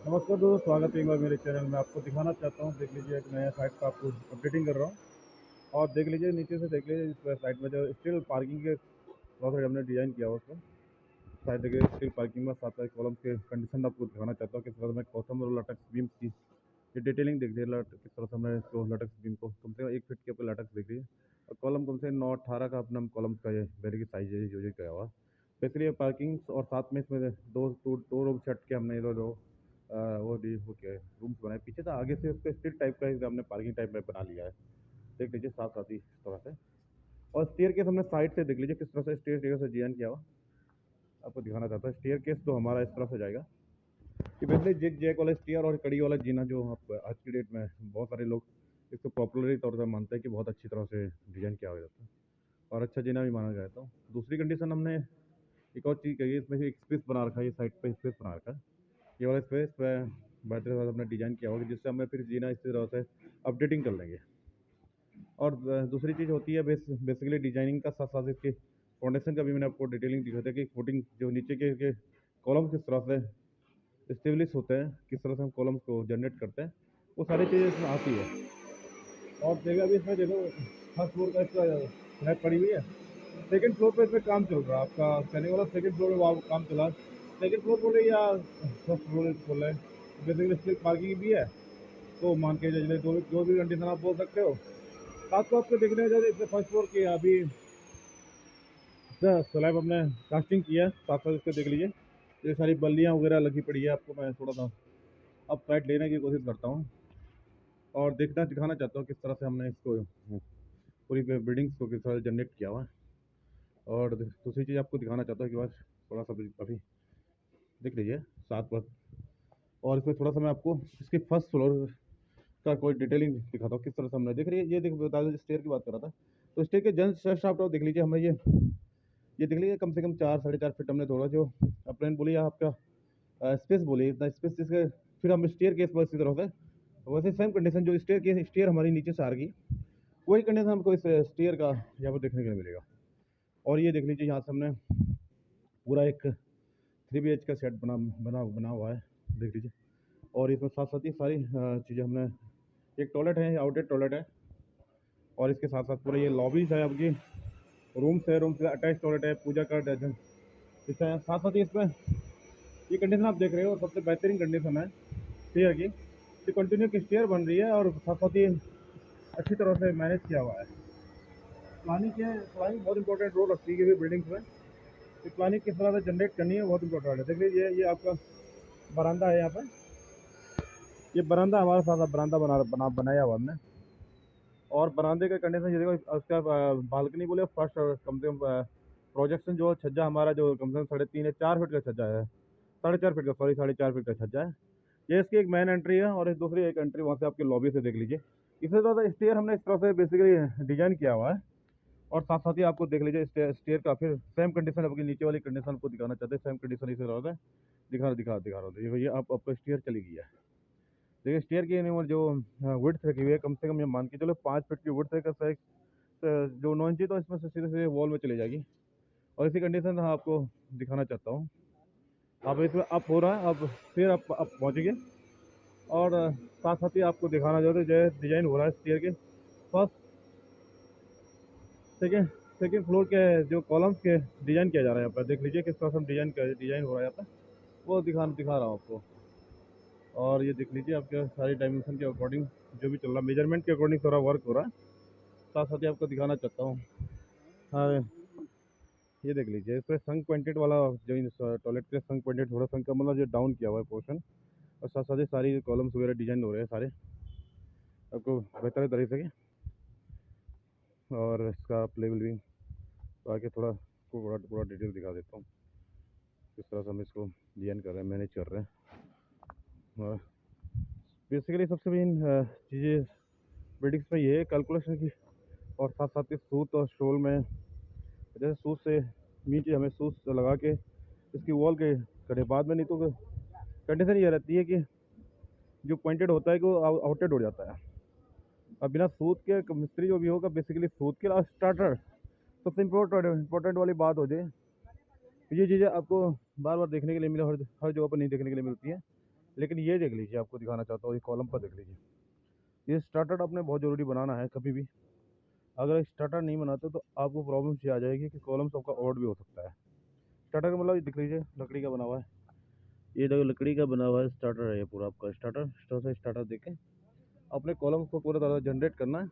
नमस्कार दोस्तों, स्वागत है एक बार मेरे चैनल में। आपको दिखाना चाहता हूँ, देख लीजिए एक नया साइट का आपको अपडेटिंग कर रहा हूँ। और देख लीजिए नीचे से, देख लीजिए इस साइट में जो स्टील पार्किंग के बहुत सारे हमने डिज़ाइन किया हुआ उसमें। साइड देखिए स्टील पार्किंग में सात सारे कॉलम के कंडीशन आपको दिखाना चाहता हूँ, किस तरह से मैं कॉटन और लटक्स बीम्स की ये डिटेलिंग देख लीजिए। किस तरह से हमने इसको लटक्स बीम को कम से कम 1 फीट के ऊपर लटक्स देख लीजिए। और कॉलम कम से 9-18 का अपना कॉलम का ये बैरियर की साइज है जो गया हुआ। बेसिकली ये पार्किंग और साथ में इसमें दो रूम सेट के हमने इधर वो क्या है रूम्स बनाए पीछे था, आगे से उसको स्ट्रीट टाइप का एकदम हमने पार्किंग टाइप में बना लिया है। देख लीजिए साथ साथ ही इस तरह से। और स्टेयर केस हमने साइड से देख लीजिए किस तरह से स्टेयर से डिजाइन किया हुआ। आपको दिखाना चाहता है स्टेयर केस तो हमारा इस तरह से जाएगा कि बेसिकली जिग जैक वाला स्टेयर और कड़ी वाला जीना जो आप आज की डेट में बहुत सारे लोग इसको पॉपुलरी तौर पर मानते हैं कि बहुत अच्छी तरह से डिजाइन किया हुआ जाता है और अच्छा जीना भी माना जाता है। दूसरी कंडीशन हमने एक और चीज़ कही है, इसमें से एक स्पेस बना रखा है, ये साइड पे स्पेस बना रखा है। ये वाला स्पेस पे बेहतर साथ हमने डिजाइन किया होगा जिससे हमें फिर जीना इसी तरह से अपडेटिंग कर लेंगे। और दूसरी चीज़ होती है बेसिकली डिजाइनिंग का साथ साथ इसकी फाउंडेशन का भी मैंने आपको डिटेलिंग दिखा था कि फुटिंग जो नीचे के कॉलम किस तरह से स्टेब्लिश होते हैं, किस तरह से हम कॉलम्स को जनरेट करते हैं, वो सारी चीज़ें इसमें आती है। और देखो अभी इसमें देखो फर्स्ट फ्लोर का इसका स्लैब पड़ी हुई है। सेकंड फ्लोर पे इसमें काम चल रहा है, आपका कहने वाला सेकंड फ्लोर में वहाँ काम चला। सेकंड फ्लोर बोले या फर्स्ट फ्लोर बोल रहे हैं, बेसिकली स्टिल पार्किंग भी है। तो मान के चलिए जो भी कंडीशन आप बोल सकते हो। साथ को आपको देखने जाए इसमें फर्स्ट फ्लोर की अभी स्लैब हमने कास्टिंग किया है, साथ साथ इसको देख लीजिए। ये सारी बल्लियाँ वगैरह लगी पड़ी है, आपको मैं थोड़ा सा अब साइड लेने की कोशिश करता हूँ और देखना दिखाना चाहता हूँ किस तरह से हमने इसको पूरी बिल्डिंग्स को किस तरह से जनरेट किया हुआ है। और दूसरी चीज़ आपको दिखाना चाहता हूँ कि बस थोड़ा सा अभी देख लीजिए साथ बस। और इसमें थोड़ा सा मैं आपको इसके फर्स्ट फ्लोर का कोई डिटेलिंग दिखाता हूँ किस तरह से हमने देख रही है। ये देख बता दो, स्टेयर की बात कर रहा था तो स्टेयर के जस्ट आप देख लीजिए, हमें ये देख लीजिए कम से कम 4-4.5 फीट हमने थोड़ा जो अपने बोलिए आपका स्पेस बोलिए इतना स्पेस जिसके फिर हम स्टेयर केस पर इसी तरह से वैसे सेम कंडीशन जो स्टेयर हमारी नीचे से आ रही वही कंडीशन हमको इस स्टेयर का यहाँ पर देखने के लिए मिलेगा। और ये देख लीजिए यहाँ से हमने पूरा एक 3 BH का सेट बना हुआ है, देख लीजिए। और इसमें साथ साथ ही सारी चीज़ें हमने एक टॉयलेट है, आउटलेट टॉयलेट है। और इसके साथ साथ पूरा ये लॉबीज है आपकी, रूम से अटैच टॉयलेट है, पूजा का इसके साथ साथ ही इसमें ये कंडीशन आप देख रहे हो सबसे बेहतरीन कंडीशन है स्टेयर की। ये कंटिन्यू की स्टेयर बन रही है और साथ साथ ही अच्छी तरह से मैनेज किया हुआ है। प्लानिंग बहुत इंपॉर्टेंट रोल रखती है किसी बिल्डिंग्स में। ये प्लानिंग किस तरह से जनरेट करनी है बहुत इंपॉर्टेंट है। देख लीजिए ये आपका बरामदा है यहाँ पे। ये बरामदा हमारे साथ बरामदा बनाया हुआ हमने। और बरामदे का कंडीशन ये देखो, उसका बालकनी बोले फर्स्ट कम से कम प्रोजेक्शन जो छज्जा हमारा जो कम से कम 3.5 या 4 फीट का छज्जा है। 4.5 फीट का, सॉरी 4.5 फीट का छज्जा है। ये इसकी एक मेन एंट्री है और एक दूसरी एक एंट्री वहाँ से आपके लॉबी से देख लीजिए। इससे ज़्यादा स्टेयर हमने इस तरह से बेसिकली डिजाइन किया हुआ है। और साथ साथ ही आपको देख लीजिए स्टेयर का फिर सेम कंडीशन आपकी नीचे वाली कंडीशन को दिखाना चाहते हैं, सेम कंडीशन इसी तरह से दिखा रहा था। ये भैया आप आपका स्टेयर चली गई है। देखिए स्टेयर की एनिमल जो विड्थ रखी हुई है, कम से कम ये मान के चलो 5 फीट की विड्थ है। का जो 9 इंची तो इसमें से सीधे सीधे वॉल में चली जाएगी। और इसी कंडीशन में आपको दिखाना चाहता हूँ। अब इसमें अप हो रहा है, अब फिर आप पहुँचेंगे। और साथ साथ ही आपको दिखाना चाहते जो डिज़ाइन हो रहा है स्टेयर के फर्स्ट सेकेंड सेकेंड फ्लोर के जो कॉलम्स के डिज़ाइन किया जा रहा है यहाँ पर। देख लीजिए किस तरह से हम डिज़ाइन हो रहा है यहाँ पर, वो दिखा रहा हूँ आपको। और ये देख लीजिए आपके सारी डायमेंशन के अकॉर्डिंग जो भी चल रहा है, मेजरमेंट के अकॉर्डिंग सारा वर्क हो रहा है। साथ साथ ही आपको दिखाना चाहता हूँ। हाँ, ये देख लीजिए इस पर संक पॉइंटेड वाला जो टॉयलेट के संक पॉइंटेड थोड़ा संक का मतलब जो डाउन किया हुआ है पोर्शन। और साथ साथ ही सारी कॉलम्स वगैरह डिजाइन हो रहे हैं सारे आपको बेहतर तरीके से। और इसका आप लेवल भी तो आके थोड़ा को पूरा डिटेल दिखा देता हूँ किस तरह से हम इसको डिजाइन कर रहे हैं, मैनेज कर रहे हैं। और बेसिकली सबसे मेन चीज़ें बिल्डिंग्स में ये है कैलकुलेशन की। और साथ साथ ही सूत और शोल में जैसे सूत से नीचे हमें सूत लगा के इसकी वॉल के करे बाद में, नहीं तो कंडीशन ये रहती है कि जो पॉइंटेड होता है कि वो आउटेड हो जाता है। अब बिना सूत के मिस्त्री जो भी होगा बेसिकली सूत के स्टार्टर सबसे इम्पोर्टेंट वाली बात हो जाए। ये चीज़ें आपको बार बार देखने के लिए मिले, हर जगह पर नहीं देखने के लिए मिलती है। लेकिन ये देख लीजिए, आपको दिखाना चाहता हूँ, ये कॉलम पर देख लीजिए। ये स्टार्टर आपने बहुत ज़रूरी बनाना है कभी भी। अगर स्टार्टर नहीं बनाते तो आपको प्रॉब्लम ये आ जाएगी कि कॉलम्स आपका आउट भी हो सकता है। स्टार्टर का मतलब ये देख लीजिए, लकड़ी का बना हुआ है। ये देखो लकड़ी का बना हुआ है स्टार्टर है, ये पूरा आपका स्टार्टर। इस तरह से स्टार्टर देके अपने कॉलम्स को पूरा तरह से जनरेट करना है।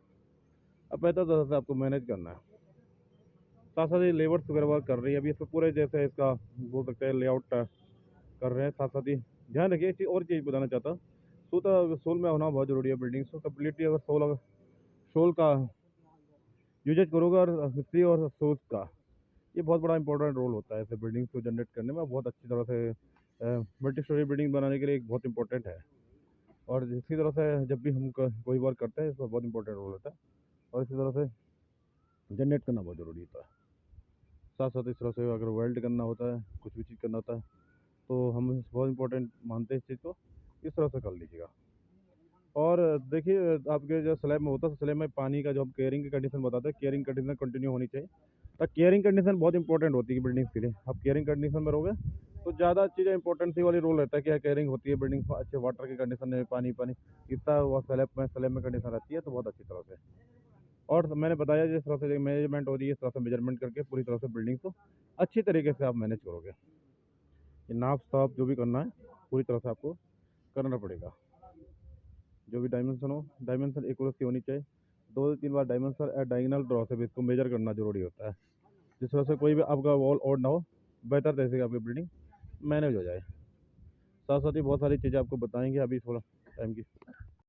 अब बेहतर तरह से आपको मैनेज करना है। साथ साथ ये लेबर्स वगैरह वर्क कर रही है अभी इस पर पूरे, जैसे इसका बोल सकते हैं लेआउट कर रहे हैं। साथ साथ ही ध्यान रखिए, एक चीज़ और चीज़ बताना चाहता हूँ। सोल में होना बहुत ज़रूरी है बिल्डिंग्स को कम्प्लीटली। अगर सोल का यूजेज करोगे और मिस्त्री और सोल्स का, ये बहुत बड़ा इंपॉर्टेंट रोल होता है ऐसे बिल्डिंग्स को जनरेट करने में। बहुत अच्छी तरह से मल्टी स्टोरी बिल्डिंग बनाने के लिए एक बहुत इंपॉर्टेंट है। और इसी तरह से जब भी हम कोई वर्क करते हैं, इसका बहुत इंपॉर्टेंट रोल होता है। और इसी तरह से जनरेट करना बहुत ज़रूरी होता है। साथ साथ इस तरह से अगर वेल्ड करना होता है, कुछ भी चीज़ करना होता है, तो हम बहुत इंपॉर्टेंट मानते हैं इस चीज़ को। इस तरह से कर लीजिएगा। और देखिए, आपके जो स्लैब में होता है, स्लैब में पानी का जो हम केयरिंग की कंडीशन बताते हैं, केयरिंग कंडीशन कंटिन्यू होनी चाहिए। तो केयरिंग कंडीशन बहुत इंपॉर्टेंट होती है बिल्डिंग्स के लिए। आप केयरिंग कंडीशन में रहोगे तो ज़्यादा चीज़ें इंपॉर्टेंसी वाली रोल रहता है कि केयरिंग होती है बिल्डिंग, अच्छे वाटर की कंडीशन में, पानी पानी इतना वो स्लैब में कंडीशन रहती है, तो बहुत अच्छी तरह से। और मैंने बताया जिस तरह से मैनेजमेंट हो रही है, इस तरह से मेजरमेंट करके पूरी तरह से बिल्डिंग को अच्छी तरीके से आप मैनेज करोगे। ये नाप साप जो भी करना है, पूरी तरह से आपको करना पड़ेगा। जो भी डायमेंशन हो, डायमेंशन एक्यूरेसी होनी चाहिए। 2 से 3 बार डायमेंशन डायगोनल ड्रॉ से भी इसको मेजर करना जरूरी होता है, जिस तरह से कोई भी आपका वॉल ओड ना हो, बेहतर तरह से आपकी बिल्डिंग मैनेज हो जाए। साथ साथ ही बहुत सारी चीज़ें आपको बताएंगे अभी थोड़ा टाइम की।